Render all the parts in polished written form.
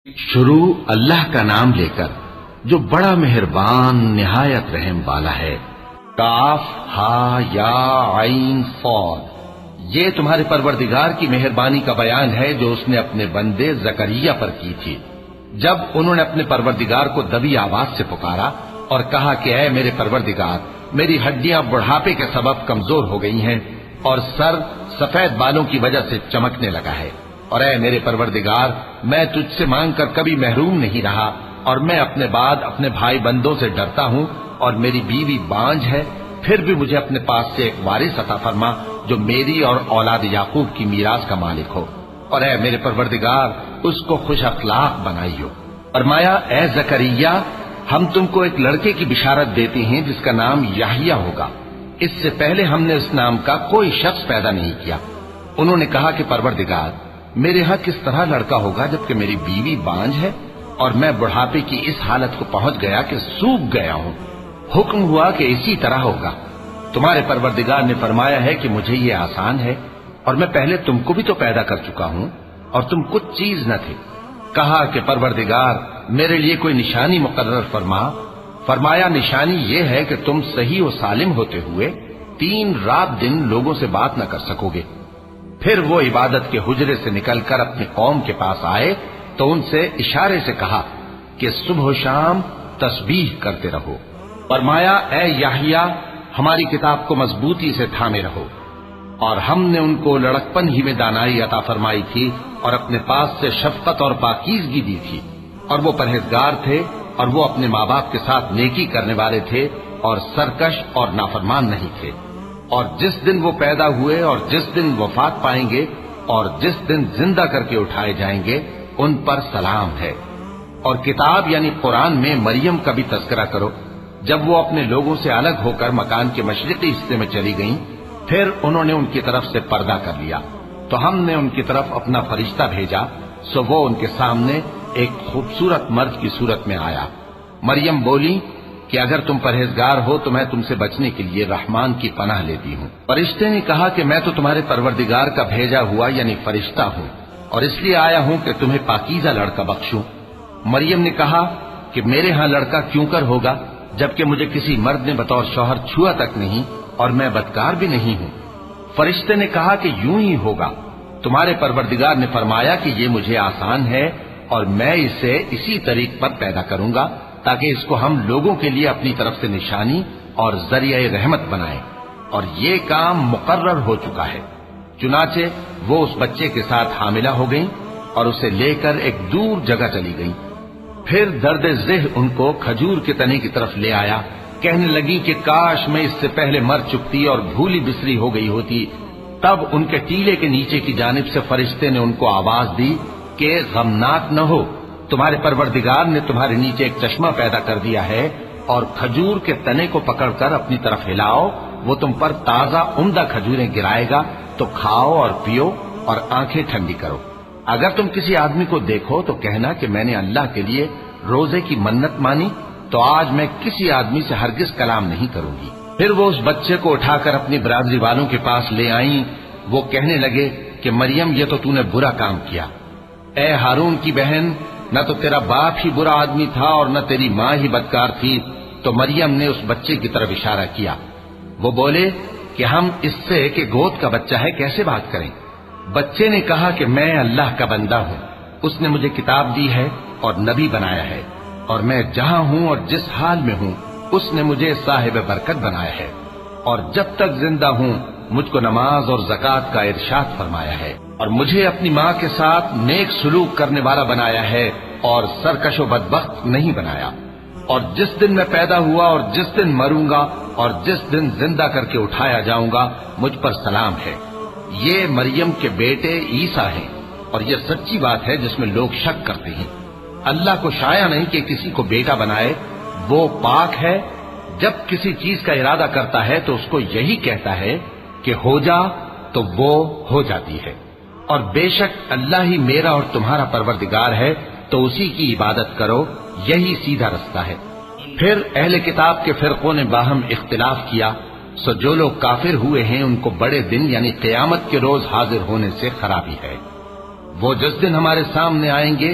شروع اللہ کا نام لے کر جو بڑا مہربان نہایت رحم والا ہے۔ کاف ہا یا عین صاد، یہ تمہارے پروردگار کی مہربانی کا بیان ہے جو اس نے اپنے بندے زکریا پر کی تھی جب انہوں نے اپنے پروردگار کو دبی آواز سے پکارا اور کہا کہ اے میرے پروردگار، میری ہڈیاں بڑھاپے کے سبب کمزور ہو گئی ہیں اور سر سفید بالوں کی وجہ سے چمکنے لگا ہے، اور اے میرے پروردگار، میں تجھ سے مانگ کر کبھی محروم نہیں رہا، اور میں اپنے بعد اپنے بھائی بندوں سے ڈرتا ہوں، اور میری بیوی بانجھ ہے، پھر بھی مجھے اپنے پاس سے ایک وارث عطا فرما جو میری اور اولاد یعقوب کی میراث کا مالک ہو، اور اے میرے پروردگار، اس کو خوش اخلاق بنائیو۔ فرمایا اے زکریا، ہم تم کو ایک لڑکے کی بشارت دیتے ہیں جس کا نام یحییٰ ہوگا، اس سے پہلے ہم نے اس نام کا کوئی شخص پیدا نہیں کیا۔ انہوں نے کہا کہ پروردگار، میرے ہاں کس طرح لڑکا ہوگا جبکہ میری بیوی بانجھ ہے اور میں بڑھاپے کی اس حالت کو پہنچ گیا کہ سوکھ گیا ہوں؟ حکم ہوا کہ اسی طرح ہوگا۔ تمہارے پروردگار نے فرمایا ہے کہ مجھے یہ آسان ہے، اور میں پہلے تم کو بھی تو پیدا کر چکا ہوں اور تم کچھ چیز نہ تھے۔ کہا کہ پروردگار، میرے لیے کوئی نشانی مقرر فرما۔ فرمایا نشانی یہ ہے کہ تم صحیح و سالم ہوتے ہوئے 3 رات دن لوگوں سے بات نہ کر سکو گے۔ پھر وہ عبادت کے حجرے سے نکل کر اپنی قوم کے پاس آئے تو ان سے اشارے سے کہا کہ صبح و شام تسبیح کرتے رہو۔ فرمایا اے یحییٰ، ہماری کتاب کو مضبوطی سے تھامے رہو، اور ہم نے ان کو لڑکپن ہی میں دانائی عطا فرمائی تھی اور اپنے پاس سے شفقت اور پاکیزگی دی تھی، اور وہ پرہیزگار تھے اور وہ اپنے ماں باپ کے ساتھ نیکی کرنے والے تھے اور سرکش اور نافرمان نہیں تھے۔ اور جس دن وہ پیدا ہوئے اور جس دن وفات پائیں گے اور جس دن زندہ کر کے اٹھائے جائیں گے ان پر سلام ہے۔ اور کتاب یعنی قرآن میں مریم کا بھی تذکرہ کرو، جب وہ اپنے لوگوں سے الگ ہو کر مکان کے مشرقی حصے میں چلی گئیں، پھر انہوں نے ان کی طرف سے پردہ کر لیا تو ہم نے ان کی طرف اپنا فرشتہ بھیجا، سو وہ ان کے سامنے ایک خوبصورت مرد کی صورت میں آیا۔ مریم بولی کہ اگر تم پرہیزگار ہو تو میں تم سے بچنے کے لیے رحمان کی پناہ لیتی ہوں۔ فرشتے نے کہا کہ میں تو تمہارے پروردگار کا بھیجا ہوا یعنی فرشتہ ہوں، اور اس لیے آیا ہوں کہ تمہیں پاکیزہ لڑکا بخشوں۔ مریم نے کہا کہ میرے ہاں لڑکا کیوں کر ہوگا جبکہ مجھے کسی مرد نے بطور شوہر چھوا تک نہیں اور میں بدکار بھی نہیں ہوں۔ فرشتے نے کہا کہ یوں ہی ہوگا۔ تمہارے پروردگار نے فرمایا کہ یہ مجھے آسان ہے اور میں اسے اسی طریق پر پیدا کروں گا تاکہ اس کو ہم لوگوں کے لیے اپنی طرف سے نشانی اور ذریعہ رحمت بنائیں، اور یہ کام مقرر ہو چکا ہے۔ چنانچہ وہ اس بچے کے ساتھ حاملہ ہو گئیں اور اسے لے کر ایک دور جگہ چلی گئیں۔ پھر درد ذہ ان کو کھجور کے تنے کی طرف لے آیا، کہنے لگی کہ کاش میں اس سے پہلے مر چکتی اور بھولی بسری ہو گئی ہوتی۔ تب ان کے ٹیلے کے نیچے کی جانب سے فرشتے نے ان کو آواز دی کہ غمناک نہ ہو، تمہارے پروردگار نے تمہارے نیچے ایک چشمہ پیدا کر دیا ہے، اور کھجور کے تنے کو پکڑ کر اپنی طرف ہلاؤ، وہ تم پر تازہ عمدہ کھجوریں گرائے گا، تو کھاؤ اور پیو اور آنکھیں ٹھنڈی کرو۔ اگر تم کسی آدمی کو دیکھو تو کہنا کہ میں نے اللہ کے لیے روزے کی منت مانی، تو آج میں کسی آدمی سے ہرگز کلام نہیں کروں گی۔ پھر وہ اس بچے کو اٹھا کر اپنی برادری والوں کے پاس لے آئیں۔ وہ کہنے لگے کہ مریم، یہ تو نے برا کام کیا۔ اے ہارون کی بہن، نہ تو تیرا باپ ہی برا آدمی تھا اور نہ تیری ماں ہی بدکار تھی۔ تو مریم نے اس بچے کی طرف اشارہ کیا۔ وہ بولے کہ ہم اس سے کہ گود کا بچہ ہے کیسے بات کریں؟ بچے نے کہا کہ میں اللہ کا بندہ ہوں، اس نے مجھے کتاب دی ہے اور نبی بنایا ہے، اور میں جہاں ہوں اور جس حال میں ہوں اس نے مجھے صاحب برکت بنایا ہے، اور جب تک زندہ ہوں مجھ کو نماز اور زکوٰۃ کا ارشاد فرمایا ہے، اور مجھے اپنی ماں کے ساتھ نیک سلوک کرنے والا بنایا ہے اور سرکش و بدبخت نہیں بنایا، اور جس دن میں پیدا ہوا اور جس دن مروں گا اور جس دن زندہ کر کے اٹھایا جاؤں گا مجھ پر سلام ہے۔ یہ مریم کے بیٹے عیسیٰ ہیں، اور یہ سچی بات ہے جس میں لوگ شک کرتے ہیں۔ اللہ کو شایع نہیں کہ کسی کو بیٹا بنائے، وہ پاک ہے، جب کسی چیز کا ارادہ کرتا ہے تو اس کو یہی کہتا ہے کہ ہو جا تو وہ ہو جاتی ہے، اور بے شک اللہ ہی میرا اور تمہارا پروردگار ہے، تو اسی کی عبادت کرو، یہی سیدھا رستہ ہے۔ پھر اہل کتاب کے فرقوں نے باہم اختلاف کیا، سو جو لوگ کافر ہوئے ہیں ان کو بڑے دن یعنی قیامت کے روز حاضر ہونے سے خرابی ہے۔ وہ جس دن ہمارے سامنے آئیں گے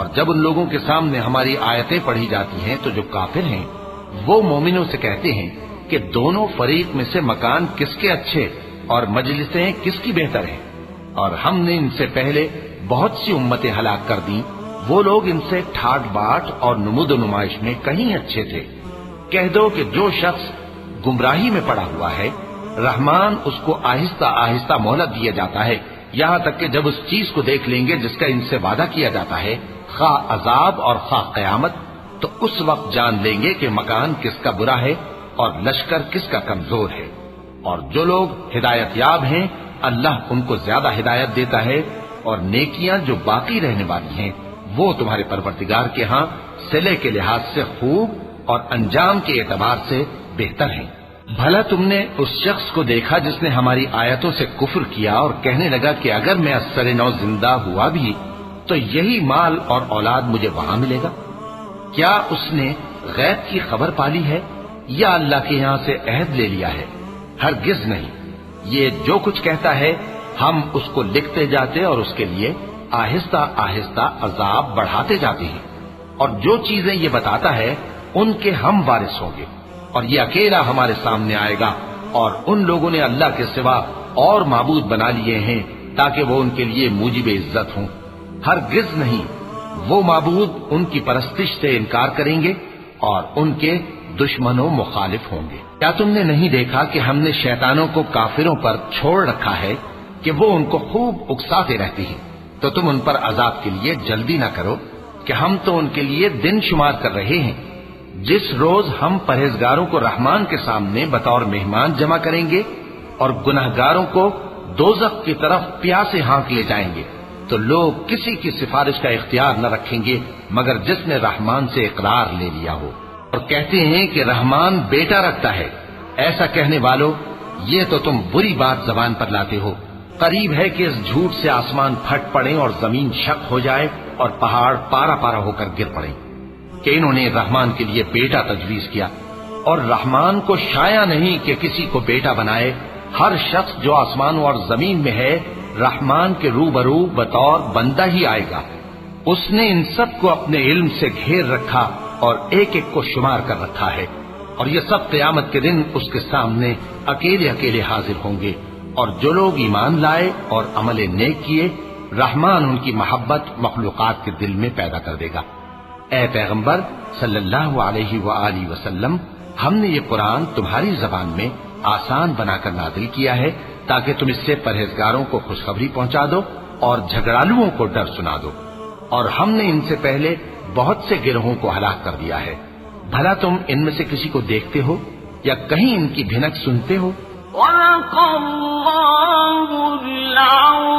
اور جب ان لوگوں کے سامنے ہماری آیتیں پڑھی جاتی ہیں تو جو کافر ہیں وہ مومنوں سے کہتے ہیں کہ دونوں فریق میں سے مکان کس کے اچھے اور مجلسیں کس کی بہتر ہیں، اور ہم نے ان سے پہلے بہت سی امتیں ہلاک کر دیں، وہ لوگ ان سے ٹھاٹ باٹ اور نمود و نمائش میں کہیں اچھے تھے۔ کہہ دو کہ جو شخص گمراہی میں پڑا ہوا ہے رحمان اس کو آہستہ آہستہ مہلت دیا جاتا ہے، یہاں تک کہ جب اس چیز کو دیکھ لیں گے جس کا ان سے وعدہ کیا جاتا ہے، خواہ عذاب اور خواہ قیامت، تو اس وقت جان لیں گے کہ مکان کس کا برا ہے اور لشکر کس کا کمزور ہے۔ اور جو لوگ ہدایت یاب ہیں اللہ ان کو زیادہ ہدایت دیتا ہے، اور نیکیاں جو باقی رہنے والی ہیں وہ تمہارے پروردگار کے ہاں صلے کے لحاظ سے خوب اور انجام کے اعتبار سے بہتر ہیں۔ بھلا تم نے اس شخص کو دیکھا جس نے ہماری آیتوں سے کفر کیا اور کہنے لگا کہ اگر میں اثر نو زندہ ہوا بھی تو یہی مال اور اولاد مجھے وہاں ملے گا؟ کیا اس نے غیب کی خبر پالی ہے یا اللہ کے یہاں سے عہد لے لیا ہے؟ ہرگز نہیں، یہ جو کچھ کہتا ہے ہم اس کو لکھتے جاتے اور اس کے لیے آہستہ آہستہ عذاب بڑھاتے جاتے ہیں، اور جو چیزیں یہ بتاتا ہے ان کے ہم وارث ہوں گے، اور یہ اکیلا ہمارے سامنے آئے گا، اور ان لوگوں نے اللہ کے سوا اور معبود بنا لیے ہیں تاکہ وہ ان کے لیے موجب عزت ہوں۔ ہرگز نہیں، وہ معبود ان کی پرستش سے انکار کریں گے اور ان کے دشمنوں مخالف ہوں گے۔ کیا تم نے نہیں دیکھا کہ ہم نے شیطانوں کو کافروں پر چھوڑ رکھا ہے کہ وہ ان کو خوب اکساتے رہتی ہیں؟ تو تم ان پر عذاب کے لیے جلدی نہ کرو کہ ہم تو ان کے لیے دن شمار کر رہے ہیں، جس روز ہم پرہیزگاروں کو رحمان کے سامنے بطور مہمان جمع کریں گے اور گناہگاروں کو دوزخ کی طرف پیاسے ہانک لے جائیں گے، تو لوگ کسی کی سفارش کا اختیار نہ رکھیں گے مگر جس نے رحمان سے اقرار لے لیا ہو، اور کہتے ہیں کہ رحمان بیٹا رکھتا ہے۔ ایسا کہنے والوں، یہ تو تم بری بات زبان پر لاتے ہو۔ قریب ہے کہ اس جھوٹ سے آسمان پھٹ پڑے اور زمین شق ہو جائے اور پہاڑ پارا پارا ہو کر گر پڑے کہ انہوں نے رحمان کے لیے بیٹا تجویز کیا، اور رحمان کو شایع نہیں کہ کسی کو بیٹا بنائے۔ ہر شخص جو آسمانوں اور زمین میں ہے رحمان کے روبرو بطور بندہ ہی آئے گا۔ اس نے ان سب کو اپنے علم سے گھیر رکھا اور ایک ایک کو شمار کر رکھا ہے، اور یہ سب قیامت کے دن اس کے سامنے اکیلے اکیلے حاضر ہوں گے۔ اور جو لوگ ایمان لائے اور عمل نیک کیے رحمان ان کی محبت مخلوقات کے دل میں پیدا کر دے گا۔ اے پیغمبر صلی اللہ علیہ وآلہ وسلم، ہم نے یہ قرآن تمہاری زبان میں آسان بنا کر نازل کیا ہے تاکہ تم اس سے پرہیزگاروں کو خوشخبری پہنچا دو اور جھگڑالوؤں کو ڈر سنا دو، اور ہم نے ان سے پہلے بہت سے گروہوں کو ہلاک کر دیا ہے۔ بھلا تم ان میں سے کسی کو دیکھتے ہو یا کہیں ان کی بھنک سنتے ہو؟ وَلَقَ اللَّهُ الْعَظِيمُ